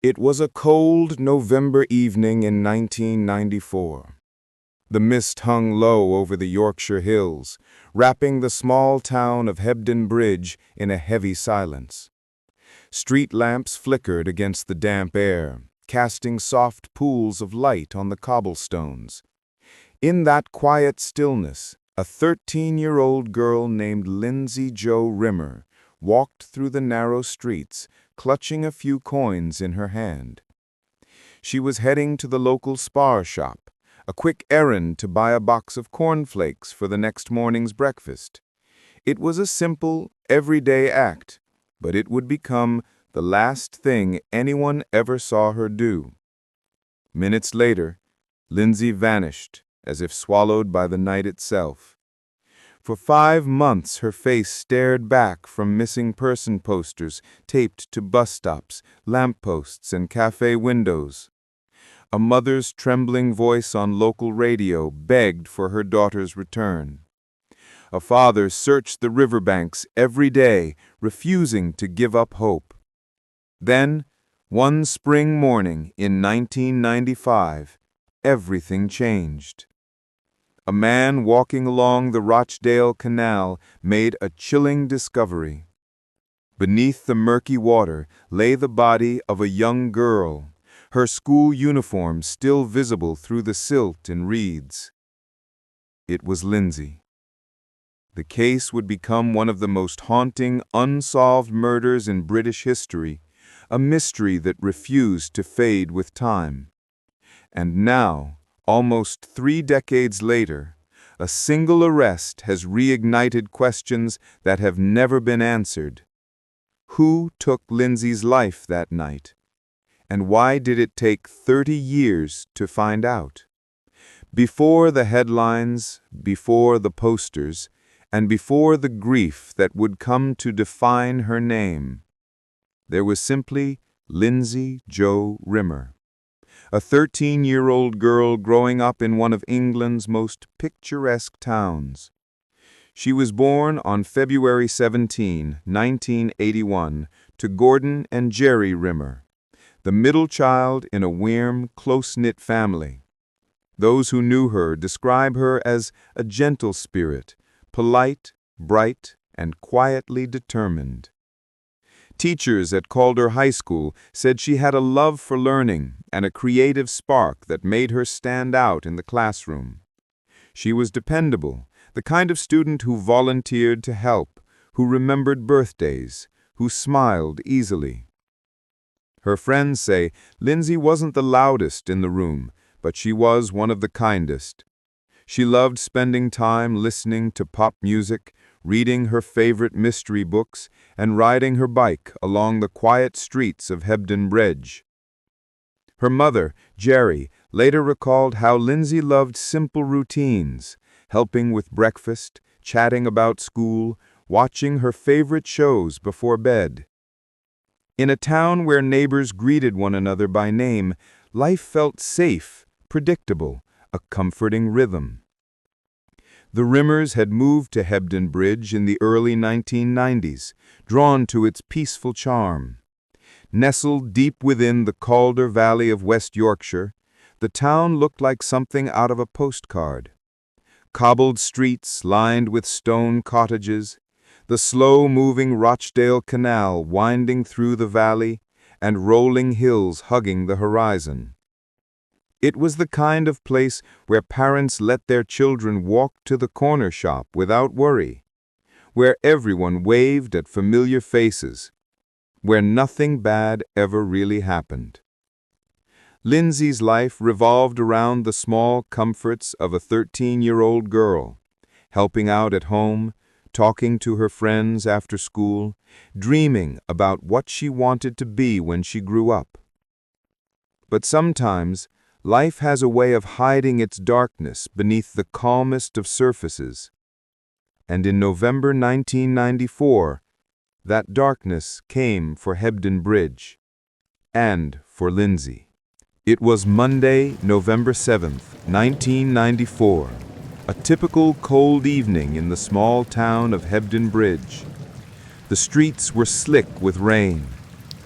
It was a cold November evening in 1994. The mist hung low over the Yorkshire hills, wrapping the small town of Hebden Bridge in a heavy silence. Street lamps flickered against the damp air, casting soft pools of light on the cobblestones. In that quiet stillness, a 13-year-old girl named Lindsay Jo Rimer walked through the narrow streets, clutching a few coins in her hand. She was heading to the local spar shop, a quick errand to buy a box of cornflakes for the next morning's breakfast. It was a simple, everyday act, but it would become the last thing anyone ever saw her do. Minutes later, Lindsay vanished, as if swallowed by the night itself. For 5 months her face stared back from missing person posters taped to bus stops, lampposts, and cafe windows. A mother's trembling voice on local radio begged for her daughter's return. A father searched the riverbanks every day, refusing to give up hope. Then, one spring morning in 1995, everything changed. A man walking along the Rochdale Canal made a chilling discovery. Beneath the murky water lay the body of a young girl, her school uniform still visible through the silt and reeds. It was Lindsay. The case would become one of the most haunting, unsolved murders in British history, a mystery that refused to fade with time. And now, almost 3 decades later, a single arrest has reignited questions that have never been answered. Who took Lindsay's life that night? And why did it take 30 years to find out? Before the headlines, before the posters, and before the grief that would come to define her name, there was simply Lindsay Jo Rimer, a 13-year-old girl growing up in one of England's most picturesque towns. She was born on February 17, 1981, to Gordon and Jerry Rimer, the middle child in a warm, close-knit family. Those who knew her describe her as a gentle spirit, polite, bright, and quietly determined. Teachers at Calder High School said she had a love for learning and a creative spark that made her stand out in the classroom. She was dependable, the kind of student who volunteered to help, who remembered birthdays, who smiled easily. Her friends say Lindsay wasn't the loudest in the room, but she was one of the kindest. She loved spending time listening to pop music, reading her favorite mystery books, and riding her bike along the quiet streets of Hebden Bridge. Her mother, Jerry, later recalled how Lindsay loved simple routines, helping with breakfast, chatting about school, watching her favorite shows before bed. In a town where neighbors greeted one another by name, life felt safe, predictable, a comforting rhythm. The Rimers had moved to Hebden Bridge in the early 1990s, drawn to its peaceful charm. Nestled deep within the Calder Valley of West Yorkshire, the town looked like something out of a postcard. Cobbled streets lined with stone cottages, the slow-moving Rochdale Canal winding through the valley, and rolling hills hugging the horizon. It was the kind of place where parents let their children walk to the corner shop without worry, where everyone waved at familiar faces, where nothing bad ever really happened. Lindsay's life revolved around the small comforts of a 13-year-old girl, helping out at home, talking to her friends after school, dreaming about what she wanted to be when she grew up. But sometimes, life has a way of hiding its darkness beneath the calmest of surfaces. And in November 1994, that darkness came for Hebden Bridge, and for Lindsay. It was Monday, November 7th, 1994, a typical cold evening in the small town of Hebden Bridge. The streets were slick with rain.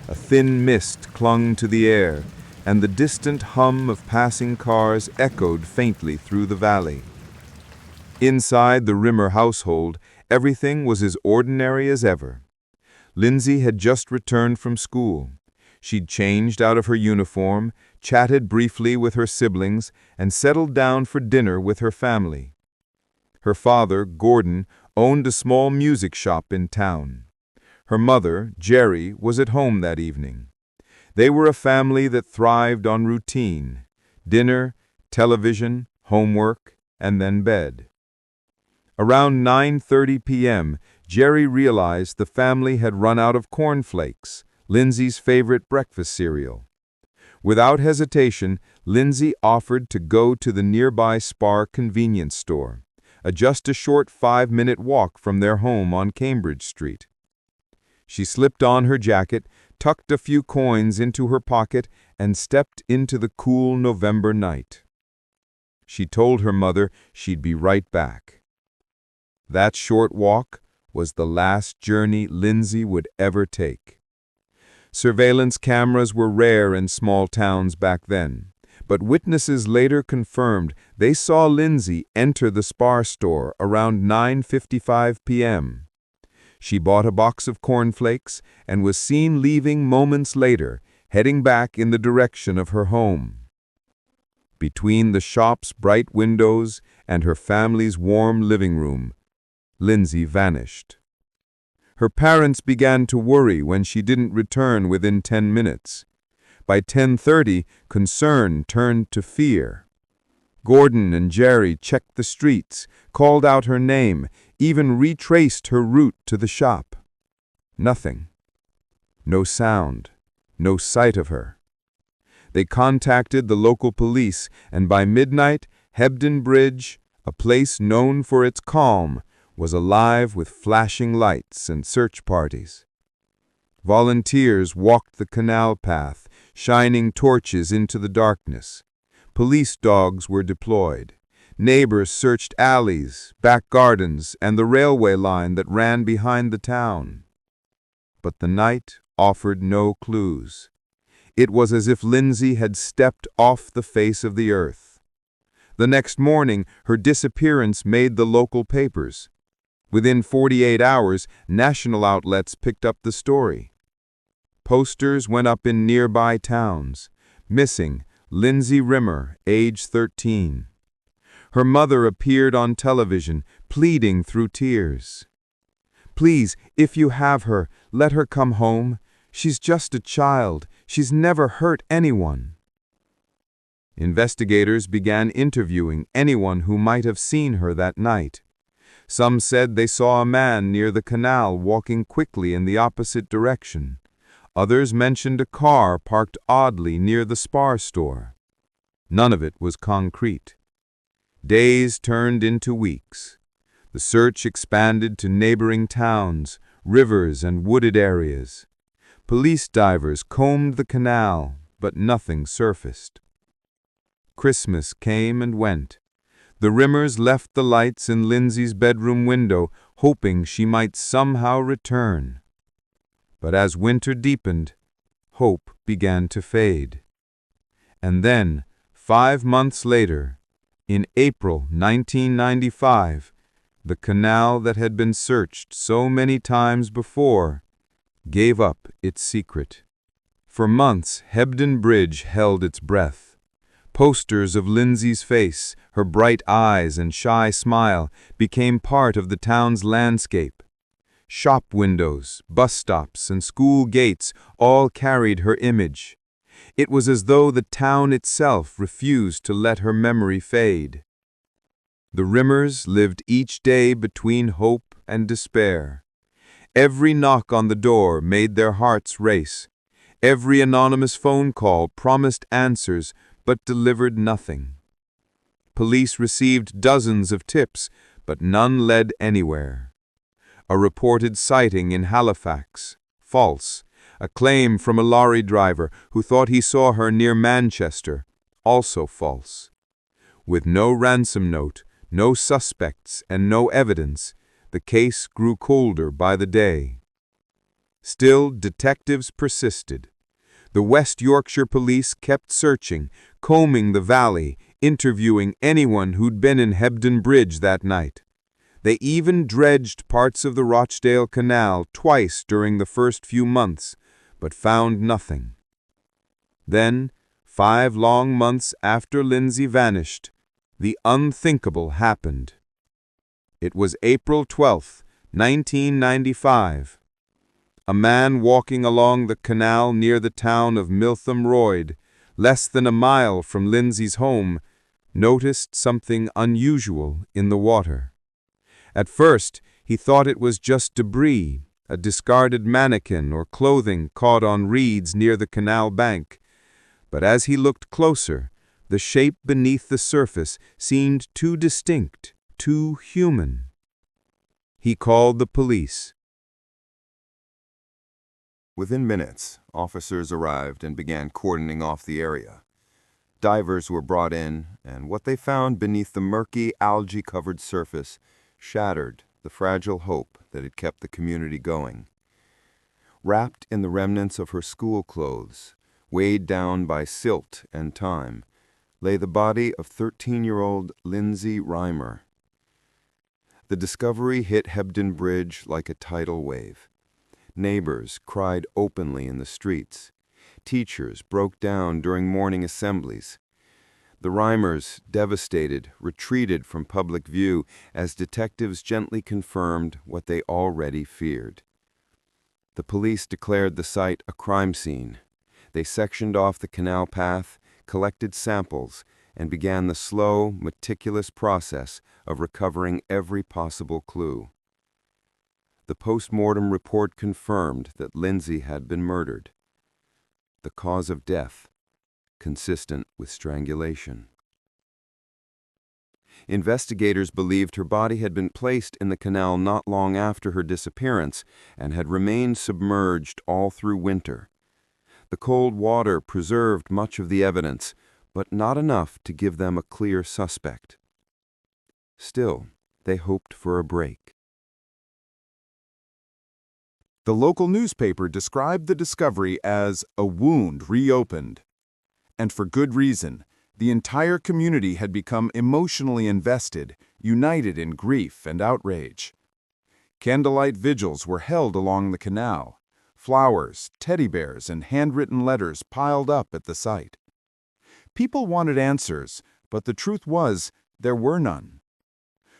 A thin mist clung to the air, and the distant hum of passing cars echoed faintly through the valley. Inside the Rimer household, everything was as ordinary as ever. Lindsay had just returned from school. She'd changed out of her uniform, chatted briefly with her siblings, and settled down for dinner with her family. Her father, Gordon, owned a small music shop in town. Her mother, Jerry, was at home that evening. They were a family that thrived on routine: dinner, television, homework, and then bed. Around 9:30 p.m., Jerry realized the family had run out of cornflakes, Lindsay's favorite breakfast cereal. Without hesitation, Lindsay offered to go to the nearby Spar convenience store, just a short 5-minute walk from their home on Cambridge Street. She slipped on her jacket, tucked a few coins into her pocket, and stepped into the cool November night. She told her mother she'd be right back. That short walk was the last journey Lindsay would ever take. Surveillance cameras were rare in small towns back then, but witnesses later confirmed they saw Lindsay enter the Spar store around 9:55 p.m. She bought a box of cornflakes and was seen leaving moments later, heading back in the direction of her home. Between the shop's bright windows and her family's warm living room, Lindsay vanished. Her parents began to worry when she didn't return within 10 minutes. By 10:30, concern turned to fear. Gordon and Jerry checked the streets, called out her name, even retraced her route to the shop. Nothing. No sound. No sight of her. They contacted the local police, and by midnight, Hebden Bridge, a place known for its calm, was alive with flashing lights and search parties. Volunteers walked the canal path, shining torches into the darkness. Police dogs were deployed. Neighbors searched alleys, back gardens, and the railway line that ran behind the town. But the night offered no clues. It was as if Lindsay had stepped off the face of the earth. The next morning, her disappearance made the local papers. Within 48 hours, national outlets picked up the story. Posters went up in nearby towns. Missing, Lindsay Rimer, age 13. Her mother appeared on television, pleading through tears. "Please, if you have her, let her come home. She's just a child. She's never hurt anyone." Investigators began interviewing anyone who might have seen her that night. Some said they saw a man near the canal walking quickly in the opposite direction. Others mentioned a car parked oddly near the Spar store. None of it was concrete. Days turned into weeks. The search expanded to neighboring towns, rivers, and wooded areas. Police divers combed the canal, but nothing surfaced. Christmas came and went. The Rimers left the lights in Lindsay's bedroom window, hoping she might somehow return. But as winter deepened, hope began to fade. And then, 5 months later, in April 1995, the canal that had been searched so many times before gave up its secret. For months, Hebden Bridge held its breath. Posters of Lindsay's face, her bright eyes and shy smile, became part of the town's landscape. Shop windows, bus stops, and school gates all carried her image. It was as though the town itself refused to let her memory fade. The Rimers lived each day between hope and despair. Every knock on the door made their hearts race. Every anonymous phone call promised answers but delivered nothing. Police received dozens of tips, but none led anywhere. A reported sighting in Halifax, false. A claim from a lorry driver who thought he saw her near Manchester, also false. With no ransom note, no suspects, and no evidence, the case grew colder by the day. Still, detectives persisted. The West Yorkshire police kept searching, combing the valley, interviewing anyone who'd been in Hebden Bridge that night. They even dredged parts of the Rochdale Canal twice during the first few months, but found nothing. Then, 5 long months after Lindsay vanished, the unthinkable happened. It was April 12, 1995. A man walking along the canal near the town of Miltham Royd, less than a mile from Lindsay's home, noticed something unusual in the water. At first, he thought it was just debris, a discarded mannequin or clothing caught on reeds near the canal bank. But as he looked closer, the shape beneath the surface seemed too distinct, too human. He called the police. Within minutes, officers arrived and began cordoning off the area. Divers were brought in, and what they found beneath the murky, algae-covered surface shattered the fragile hope that had kept the community going. Wrapped in the remnants of her school clothes, weighed down by silt and time, lay the body of 13-year-old Lindsay Rimer. The discovery hit Hebden Bridge like a tidal wave. Neighbors cried openly in the streets. Teachers broke down during morning assemblies. The Rimers, devastated, retreated from public view as detectives gently confirmed what they already feared. The police declared the site a crime scene. They sectioned off the canal path, collected samples, and began the slow, meticulous process of recovering every possible clue. The post-mortem report confirmed that Lindsay had been murdered. The cause of death, consistent with strangulation. Investigators believed her body had been placed in the canal not long after her disappearance and had remained submerged all through winter. The cold water preserved much of the evidence, but not enough to give them a clear suspect. Still, they hoped for a break. The local newspaper described the discovery as a wound reopened. And for good reason. The entire community had become emotionally invested, united in grief and outrage. Candlelight vigils were held along the canal. Flowers, teddy bears, and handwritten letters piled up at the site. People wanted answers, but the truth was, there were none.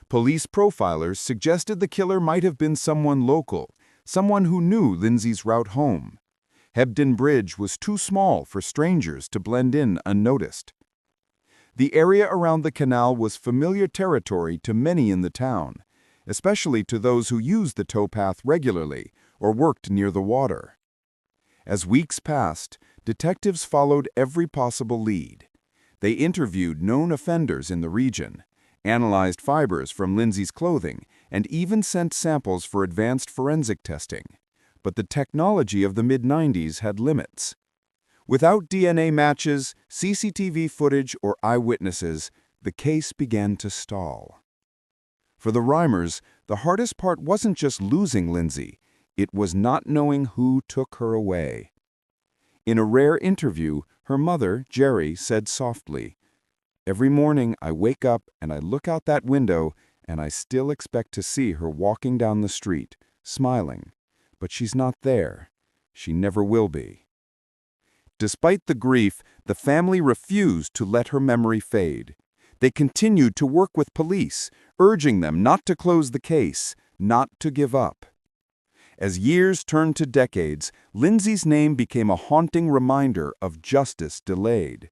Police profilers suggested the killer might have been someone local, someone who knew Lindsay's route home. Hebden Bridge was too small for strangers to blend in unnoticed. The area around the canal was familiar territory to many in the town, especially to those who used the towpath regularly or worked near the water. As weeks passed, detectives followed every possible lead. They interviewed known offenders in the region, analyzed fibers from Lindsay's clothing, and even sent samples for advanced forensic testing. But the technology of the mid-90s had limits. Without DNA matches, CCTV footage, or eyewitnesses, the case began to stall. For the Rimers, the hardest part wasn't just losing Lindsay, it was not knowing who took her away. In a rare interview, her mother, Jerry, said softly, "Every morning I wake up and I look out that window and I still expect to see her walking down the street, smiling. But she's not there. She never will be." Despite the grief, the family refused to let her memory fade. They continued to work with police, urging them not to close the case, not to give up. As years turned to decades, Lindsay's name became a haunting reminder of justice delayed.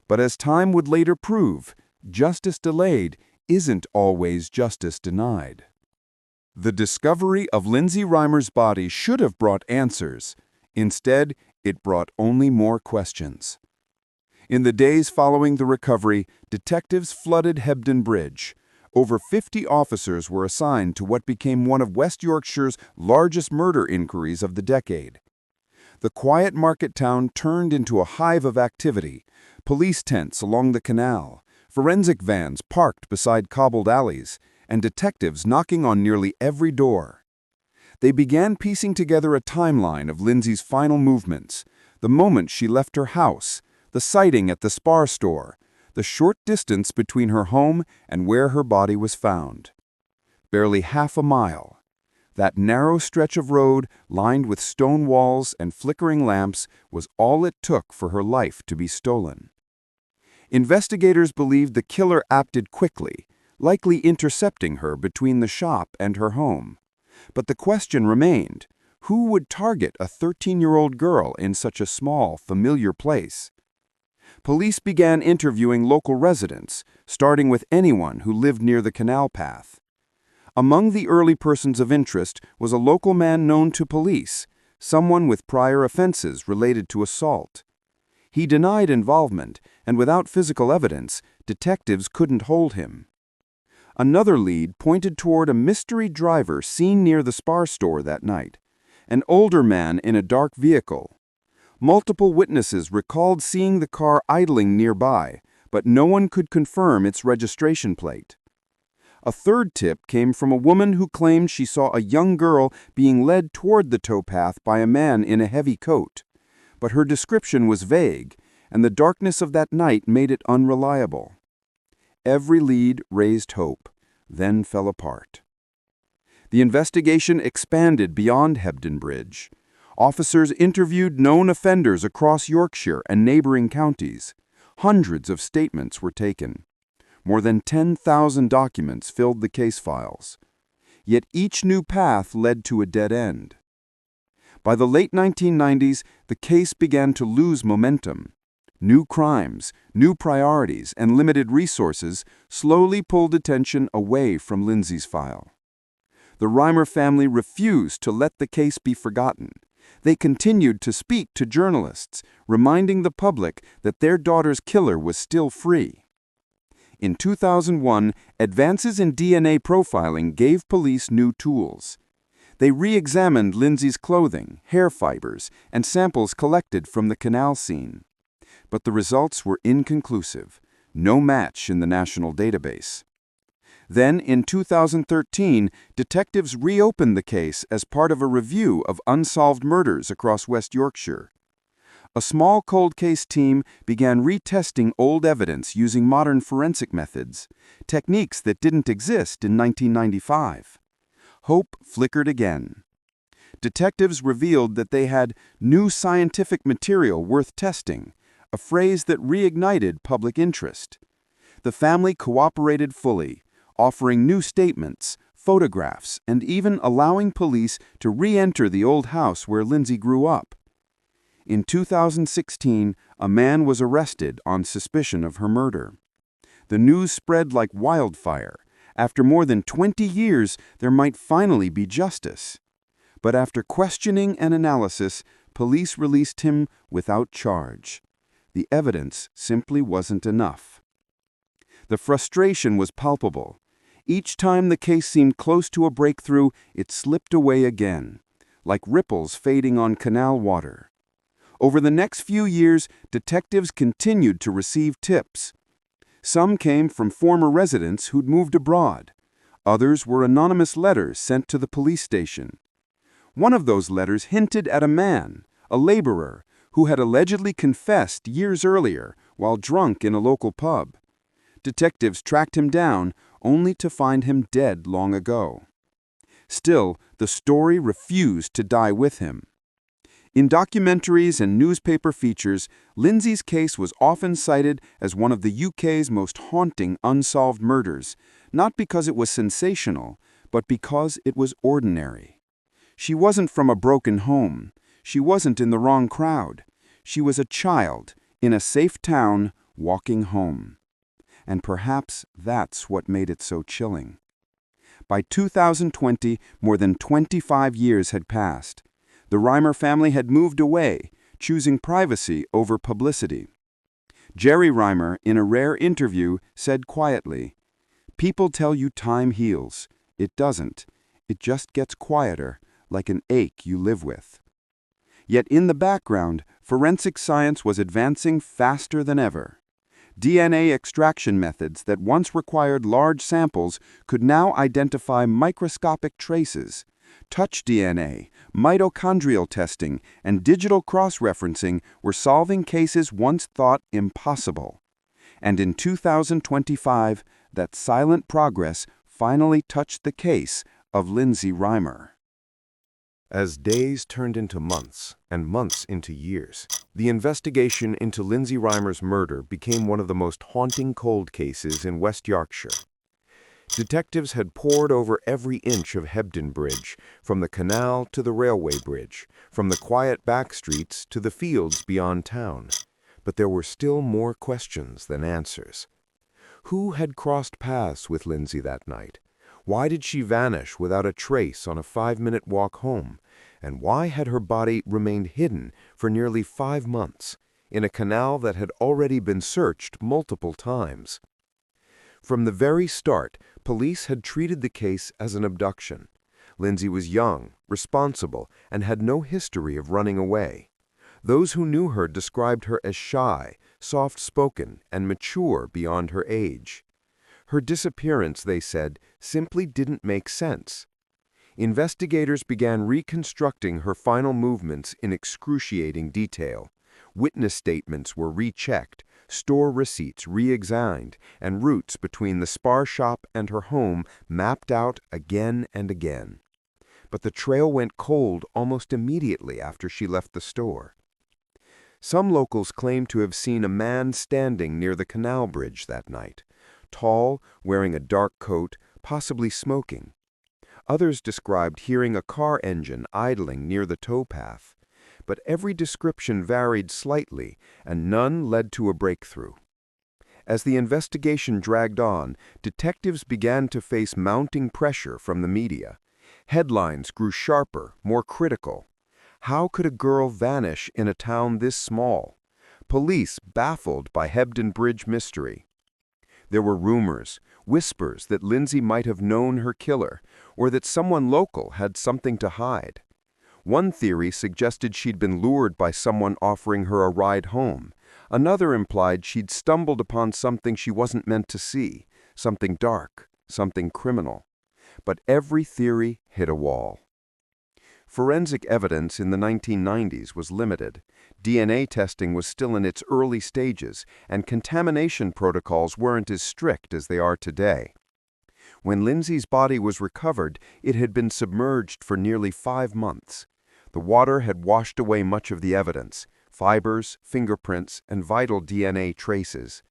But as time would later prove, justice delayed isn't always justice denied. The discovery of Lindsay Rimer's body should have brought answers. Instead, it brought only more questions. In the days following the recovery, detectives flooded Hebden Bridge. Over 50 officers were assigned to what became one of West Yorkshire's largest murder inquiries of the decade. The quiet market town turned into a hive of activity. Police tents along the canal, forensic vans parked beside cobbled alleys, and detectives knocking on nearly every door. They began piecing together a timeline of Lindsay's final movements, the moment she left her house, the sighting at the Spar store, the short distance between her home and where her body was found. Barely half a mile. That narrow stretch of road, lined with stone walls and flickering lamps, was all it took for her life to be stolen. Investigators believed the killer acted quickly, likely intercepting her between the shop and her home. But the question remained, who would target a 13-year-old girl in such a small, familiar place? Police began interviewing local residents, starting with anyone who lived near the canal path. Among the early persons of interest was a local man known to police, someone with prior offenses related to assault. He denied involvement, and without physical evidence, detectives couldn't hold him. Another lead pointed toward a mystery driver seen near the Spar store that night, an older man in a dark vehicle. Multiple witnesses recalled seeing the car idling nearby, but no one could confirm its registration plate. A third tip came from a woman who claimed she saw a young girl being led toward the towpath by a man in a heavy coat. But her description was vague, and the darkness of that night made it unreliable. Every lead raised hope, then fell apart. The investigation expanded beyond Hebden Bridge. Officers interviewed known offenders across Yorkshire and neighboring counties. Hundreds of statements were taken. More than 10,000 documents filled the case files. Yet each new path led to a dead end. By the late 1990s, the case began to lose momentum. New crimes, new priorities, and limited resources slowly pulled attention away from Lindsay's file. The Rimer family refused to let the case be forgotten. They continued to speak to journalists, reminding the public that their daughter's killer was still free. In 2001, advances in DNA profiling gave police new tools. They re-examined Lindsay's clothing, hair fibers, and samples collected from the canal scene. But the results were inconclusive, no match in the national database. Then, in 2013, detectives reopened the case as part of a review of unsolved murders across West Yorkshire. A small cold case team began retesting old evidence using modern forensic methods, techniques that didn't exist in 1995. Hope flickered again. Detectives revealed that they had new scientific material worth testing, a phrase that reignited public interest. The family cooperated fully, offering new statements, photographs, and even allowing police to re-enter the old house where Lindsay grew up. In 2016, a man was arrested on suspicion of her murder. The news spread like wildfire. After more than 20 years, there might finally be justice. But after questioning and analysis, police released him without charge. The evidence simply wasn't enough. The frustration was palpable. Each time the case seemed close to a breakthrough, it slipped away again, like ripples fading on canal water. Over the next few years, detectives continued to receive tips. Some came from former residents who'd moved abroad. Others were anonymous letters sent to the police station. One of those letters hinted at a man, a laborer, who had allegedly confessed years earlier while drunk in a local pub. Detectives tracked him down, only to find him dead long ago. Still, the story refused to die with him. In documentaries and newspaper features, Lindsay's case was often cited as one of the UK's most haunting unsolved murders, not because it was sensational, but because it was ordinary. She wasn't from a broken home. She wasn't in the wrong crowd. She was a child in a safe town walking home. And perhaps that's what made it so chilling. By 2020, more than 25 years had passed. The Rimer family had moved away, choosing privacy over publicity. Jerry Rimer, in a rare interview, said quietly, "People tell you time heals. It doesn't. It just gets quieter, like an ache you live with." Yet in the background, forensic science was advancing faster than ever. DNA extraction methods that once required large samples could now identify microscopic traces, Touch DNA, mitochondrial testing, and digital cross-referencing were solving cases once thought impossible. And in 2025, that silent progress finally touched the case of Lindsay Rimer. As days turned into months and months into years, the investigation into Lindsay Rimer's murder became one of the most haunting cold cases in West Yorkshire. Detectives had pored over every inch of Hebden Bridge, from the canal to the railway bridge, from the quiet back streets to the fields beyond town. But there were still more questions than answers. Who had crossed paths with Lindsay that night? Why did she vanish without a trace on a 5-minute walk home? And why had her body remained hidden for nearly 5 months in a canal that had already been searched multiple times? From the very start, police had treated the case as an abduction. Lindsay was young, responsible, and had no history of running away. Those who knew her described her as shy, soft-spoken, and mature beyond her age. Her disappearance, they said, simply didn't make sense. Investigators began reconstructing her final movements in excruciating detail. Witness statements were rechecked, store receipts re-examined, and routes between the spar shop and her home mapped out again and again. But the trail went cold almost immediately after she left the store. Some locals claimed to have seen a man standing near the canal bridge that night, tall, wearing a dark coat, possibly smoking. Others described hearing a car engine idling near the towpath, but every description varied slightly, and none led to a breakthrough. As the investigation dragged on, detectives began to face mounting pressure from the media. Headlines grew sharper, more critical. How could a girl vanish in a town this small? Police baffled by Hebden Bridge mystery. There were rumors, whispers that Lindsay might have known her killer, or that someone local had something to hide. One theory suggested she'd been lured by someone offering her a ride home. Another implied she'd stumbled upon something she wasn't meant to see, something dark, something criminal. But every theory hit a wall. Forensic evidence in the 1990s was limited. DNA testing was still in its early stages, and contamination protocols weren't as strict as they are today. When Lindsay's body was recovered, it had been submerged for nearly 5 months. The water had washed away much of the evidence, fibers, fingerprints, and vital DNA traces.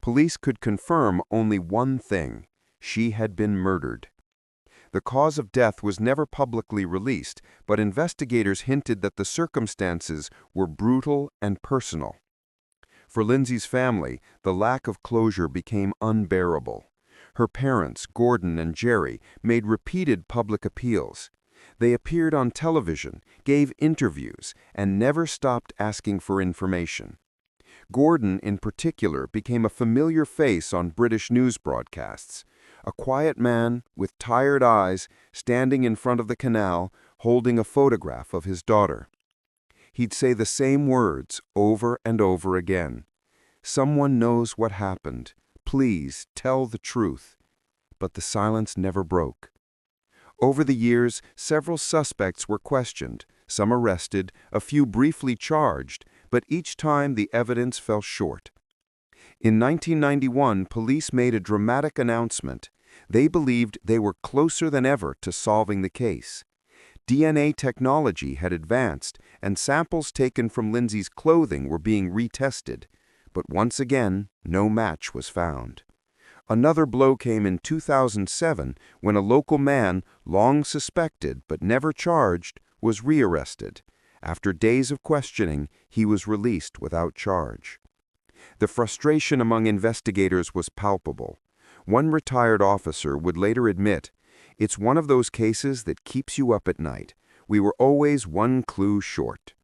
Police could confirm only one thing: she had been murdered. The cause of death was never publicly released, but investigators hinted that the circumstances were brutal and personal. For Lindsay's family, the lack of closure became unbearable. Her parents, Gordon and Jerry, made repeated public appeals. They appeared on television, gave interviews, and never stopped asking for information. Gordon, in particular, became a familiar face on British news broadcasts. A quiet man with tired eyes standing in front of the canal, holding a photograph of his daughter. He'd say the same words over and over again. "Someone knows what happened. Please tell the truth." But the silence never broke. Over the years, several suspects were questioned, some arrested, a few briefly charged, but each time the evidence fell short. In 1991, police made a dramatic announcement. They believed they were closer than ever to solving the case. DNA technology had advanced, and samples taken from Lindsay's clothing were being retested. But once again, no match was found. Another blow came in 2007 when a local man, long suspected but never charged, was rearrested. After days of questioning, he was released without charge. The frustration among investigators was palpable. One retired officer would later admit, "It's one of those cases that keeps you up at night. We were always one clue short."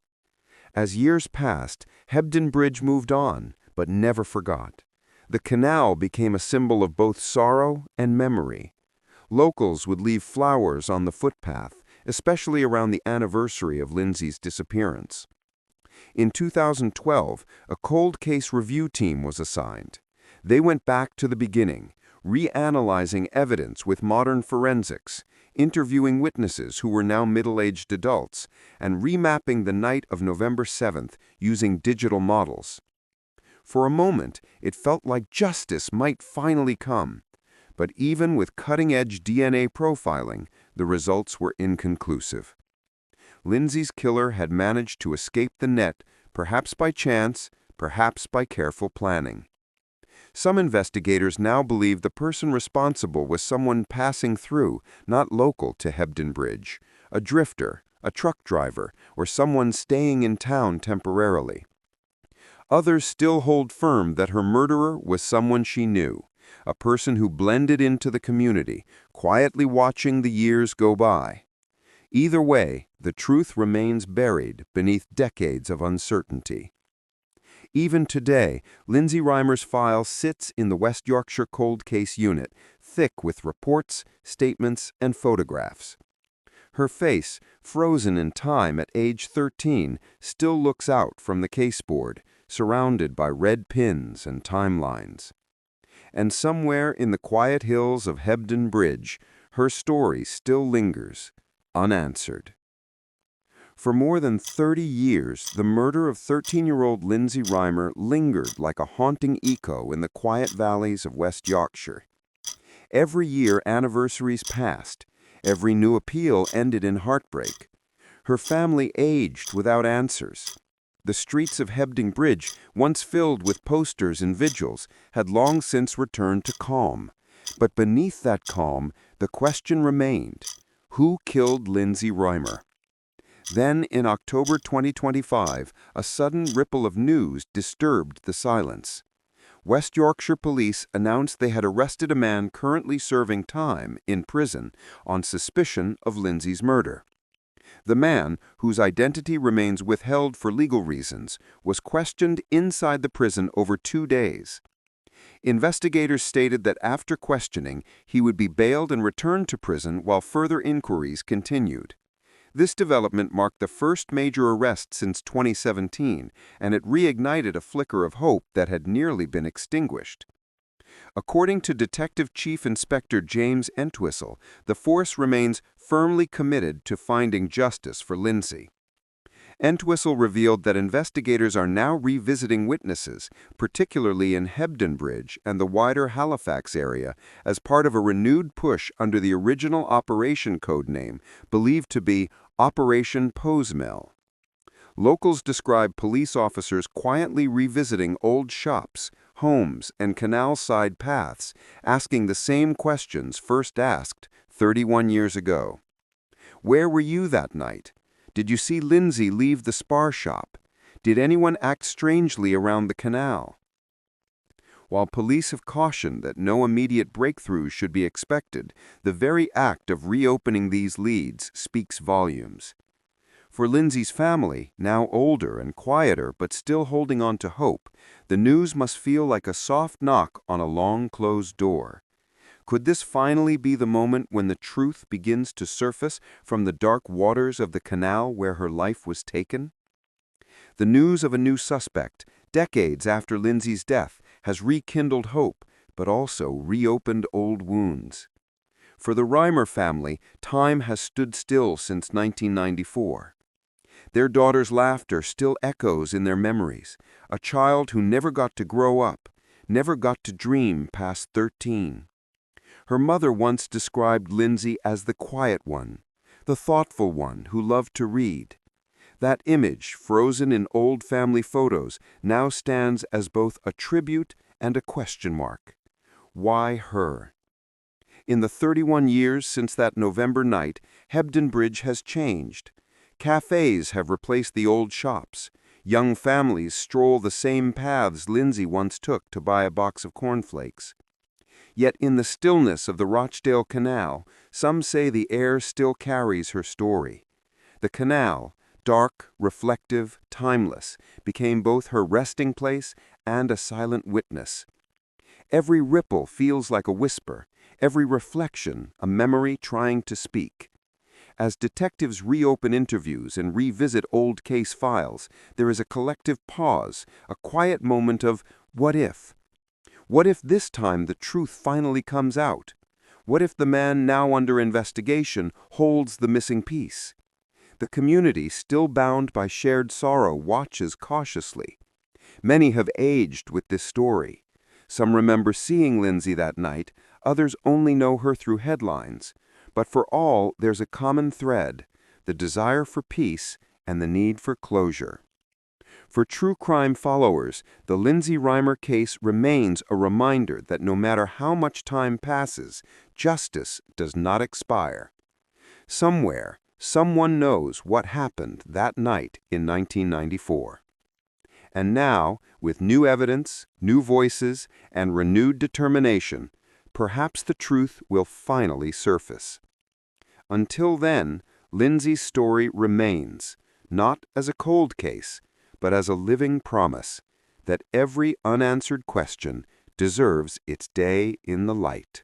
As years passed, Hebden Bridge moved on, but never forgot. The canal became a symbol of both sorrow and memory. Locals would leave flowers on the footpath, especially around the anniversary of Lindsay's disappearance. In 2012, a cold case review team was assigned. They went back to the beginning, reanalyzing evidence with modern forensics, interviewing witnesses who were now middle-aged adults, and remapping the night of November 7th using digital models. For a moment, it felt like justice might finally come. But even with cutting-edge DNA profiling, the results were inconclusive. Lindsay's killer had managed to escape the net, perhaps by chance, perhaps by careful planning. Some investigators now believe the person responsible was someone passing through, not local to Hebden Bridge, a drifter, a truck driver, or someone staying in town temporarily. Others still hold firm that her murderer was someone she knew, a person who blended into the community, quietly watching the years go by. Either way, the truth remains buried beneath decades of uncertainty. Even today, Lindsay Rimer's file sits in the West Yorkshire Cold Case Unit, thick with reports, statements, and photographs. Her face, frozen in time at age 13, still looks out from the caseboard, surrounded by red pins and timelines. And somewhere in the quiet hills of Hebden Bridge, her story still lingers, unanswered. For more than 30 years, the murder of 13-year-old Lindsay Rimer lingered like a haunting echo in the quiet valleys of West Yorkshire. Every year anniversaries passed. Every new appeal ended in heartbreak. Her family aged without answers. The streets of Hebden Bridge, once filled with posters and vigils, had long since returned to calm. But beneath that calm, the question remained: who killed Lindsay Rimer? Then, in October 2025, a sudden ripple of news disturbed the silence. West Yorkshire police announced they had arrested a man currently serving time in prison on suspicion of Lindsay's murder. The man, whose identity remains withheld for legal reasons, was questioned inside the prison over 2 days. Investigators stated that after questioning, he would be bailed and returned to prison while further inquiries continued. This development marked the first major arrest since 2017, and it reignited a flicker of hope that had nearly been extinguished. According to Detective Chief Inspector James Entwistle, the force remains firmly committed to finding justice for Lindsay. Entwistle revealed that investigators are now revisiting witnesses, particularly in Hebden Bridge and the wider Halifax area, as part of a renewed push under the original operation code name, believed to be Operation Posemel. Locals describe police officers quietly revisiting old shops, homes, and canal-side paths, asking the same questions first asked 31 years ago. Where were you that night? Did you see Lindsay leave the spar shop? Did anyone act strangely around the canal? While police have cautioned that no immediate breakthroughs should be expected, the very act of reopening these leads speaks volumes. For Lindsay's family, now older and quieter but still holding on to hope, the news must feel like a soft knock on a long-closed door. Could this finally be the moment when the truth begins to surface from the dark waters of the canal where her life was taken? The news of a new suspect, decades after Lindsay's death, has rekindled hope, but also reopened old wounds. For the Rimer family, time has stood still since 1994. Their daughter's laughter still echoes in their memories, a child who never got to grow up, never got to dream past 13. Her mother once described Lindsay as the quiet one, the thoughtful one who loved to read. That image, frozen in old family photos, now stands as both a tribute and a question mark. Why her? In the 31 years since that November night, Hebden Bridge has changed. Cafes have replaced the old shops. Young families stroll the same paths Lindsay once took to buy a box of cornflakes. Yet in the stillness of the Rochdale Canal, some say the air still carries her story. The canal, dark, reflective, timeless, became both her resting place and a silent witness. Every ripple feels like a whisper, every reflection a memory trying to speak. As detectives reopen interviews and revisit old case files, there is a collective pause, a quiet moment of what if? What if this time the truth finally comes out? What if the man now under investigation holds the missing piece? The community, still bound by shared sorrow, watches cautiously. Many have aged with this story. Some remember seeing Lindsay that night, others only know her through headlines. But for all, there's a common thread: the desire for peace and the need for closure. For true crime followers, the Lindsay Rimer case remains a reminder that no matter how much time passes, justice does not expire. Somewhere, someone knows what happened that night in 1994. And now, with new evidence, new voices, and renewed determination, perhaps the truth will finally surface. Until then, Lindsay's story remains, not as a cold case, but as a living promise that every unanswered question deserves its day in the light.